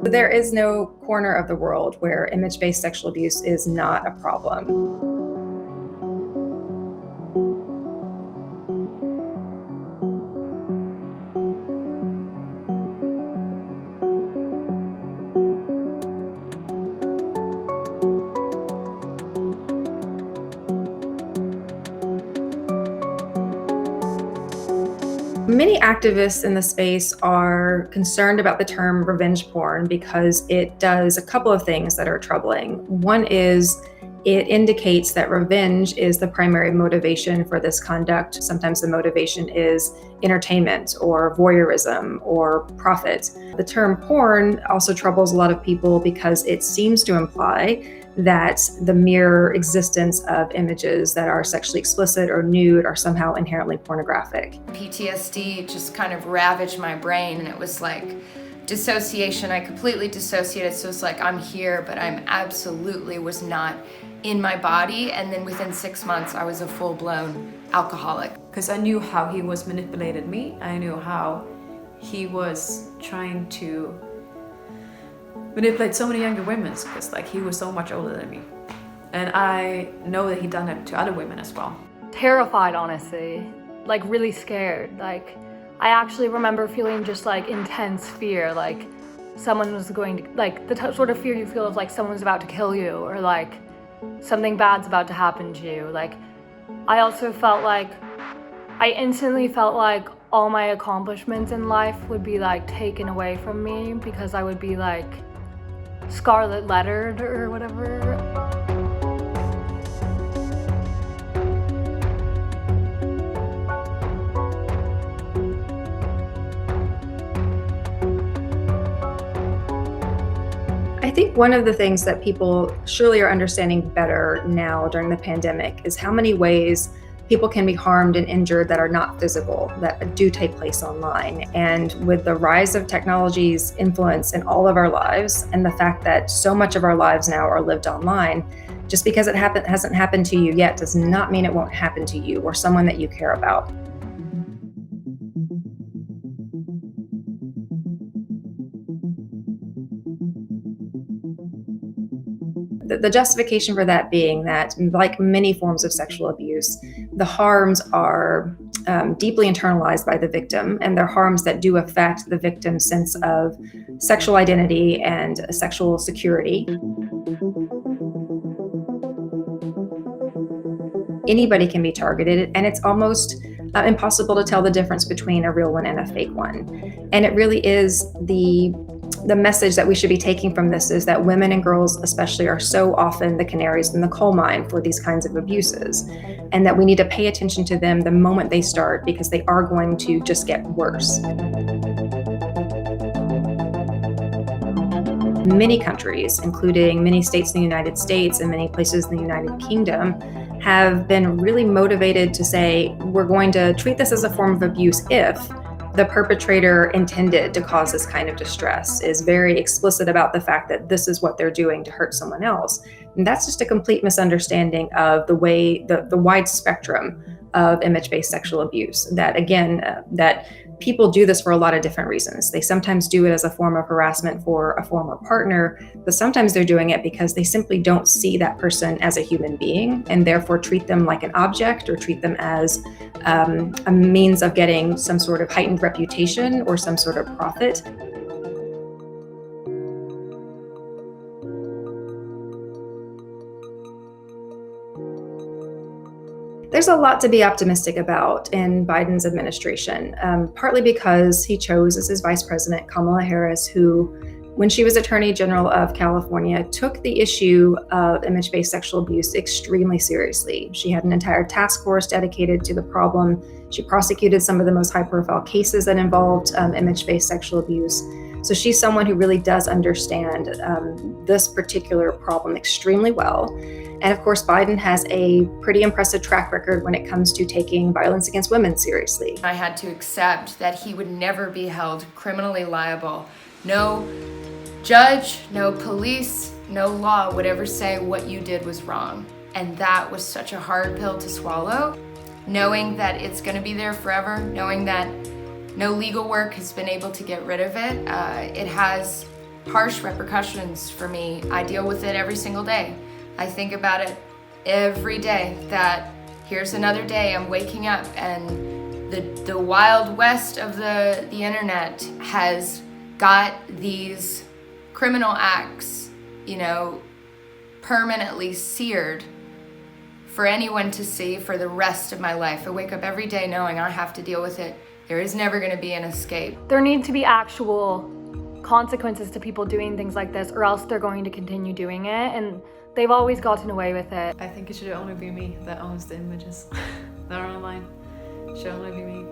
There is no corner of the world where image-based sexual abuse is not a problem. Many activists in the space are concerned about the term revenge porn because it does a couple of things that are troubling. One is it indicates that revenge is the primary motivation for this conduct. Sometimes the motivation is entertainment or voyeurism or profit. The term porn also troubles a lot of people because it seems to imply that the mere existence of images that are sexually explicit or nude are somehow inherently pornographic. PTSD just kind of ravaged my brain, and it was like dissociation. I completely dissociated, so it's like I'm here, but I'm absolutely was not in my body. And then within 6 months, I was a full-blown alcoholic. Because I knew how he was manipulated me. I knew how he was trying to manipulate so many younger women, because like he was so much older than me. And I know that he done it to other women as well. Terrified, honestly, like really scared. Like I actually remember feeling just like intense fear, like someone was going to, like the sort of fear you feel of like someone's about to kill you or like something bad's about to happen to you. Like I also felt like, I instantly felt like all my accomplishments in life would be like taken away from me because I would be like scarlet lettered or whatever. I think one of the things that people surely are understanding better now during the pandemic is how many ways people can be harmed and injured that are not physical, that do take place online. And with the rise of technology's influence in all of our lives, and the fact that so much of our lives now are lived online, just because it hasn't happened to you yet does not mean it won't happen to you or someone that you care about. The justification for that being that, like many forms of sexual abuse, the harms are deeply internalized by the victim, and they're harms that do affect the victim's sense of sexual identity and sexual security. Anybody can be targeted, and it's almost impossible to tell the difference between a real one and a fake one. And it really is the message that we should be taking from this is that women and girls especially are so often the canaries in the coal mine for these kinds of abuses, and that we need to pay attention to them the moment they start, because they are going to just get worse. Many countries, including many states in the United States and many places in the United Kingdom, have been really motivated to say, we're going to treat this as a form of abuse if the perpetrator intended to cause this kind of distress, is very explicit about the fact that this is what they're doing to hurt someone else. And that's just a complete misunderstanding of the way, the wide spectrum of image-based sexual abuse. That again, that people do this for a lot of different reasons. They sometimes do it as a form of harassment for a former partner, but sometimes they're doing it because they simply don't see that person as a human being, and therefore treat them like an object or treat them as a means of getting some sort of heightened reputation or some sort of profit. There's a lot to be optimistic about in Biden's administration, partly because he chose as his vice president Kamala Harris, who, when she was Attorney General of California, took the issue of image-based sexual abuse extremely seriously. She had an entire task force dedicated to the problem. She prosecuted some of the most high-profile cases that involved image-based sexual abuse. So she's someone who really does understand this particular problem extremely well. And of course, Biden has a pretty impressive track record when it comes to taking violence against women seriously. I had to accept that he would never be held criminally liable. No judge, no police, no law would ever say what you did was wrong. And that was such a hard pill to swallow, knowing that it's going to be there forever, knowing that no legal work has been able to get rid of it. It has harsh repercussions for me. I deal with it every single day. I think about it every day, that here's another day I'm waking up and the wild west of the internet has got these criminal acts, you know, permanently seared for anyone to see for the rest of my life. I wake up every day knowing I have to deal with it. There is never going to be an escape. There need to be actual consequences to people doing things like this, or else they're going to continue doing it, and they've always gotten away with it. I think it should only be me that owns the images that are online. It should only be me.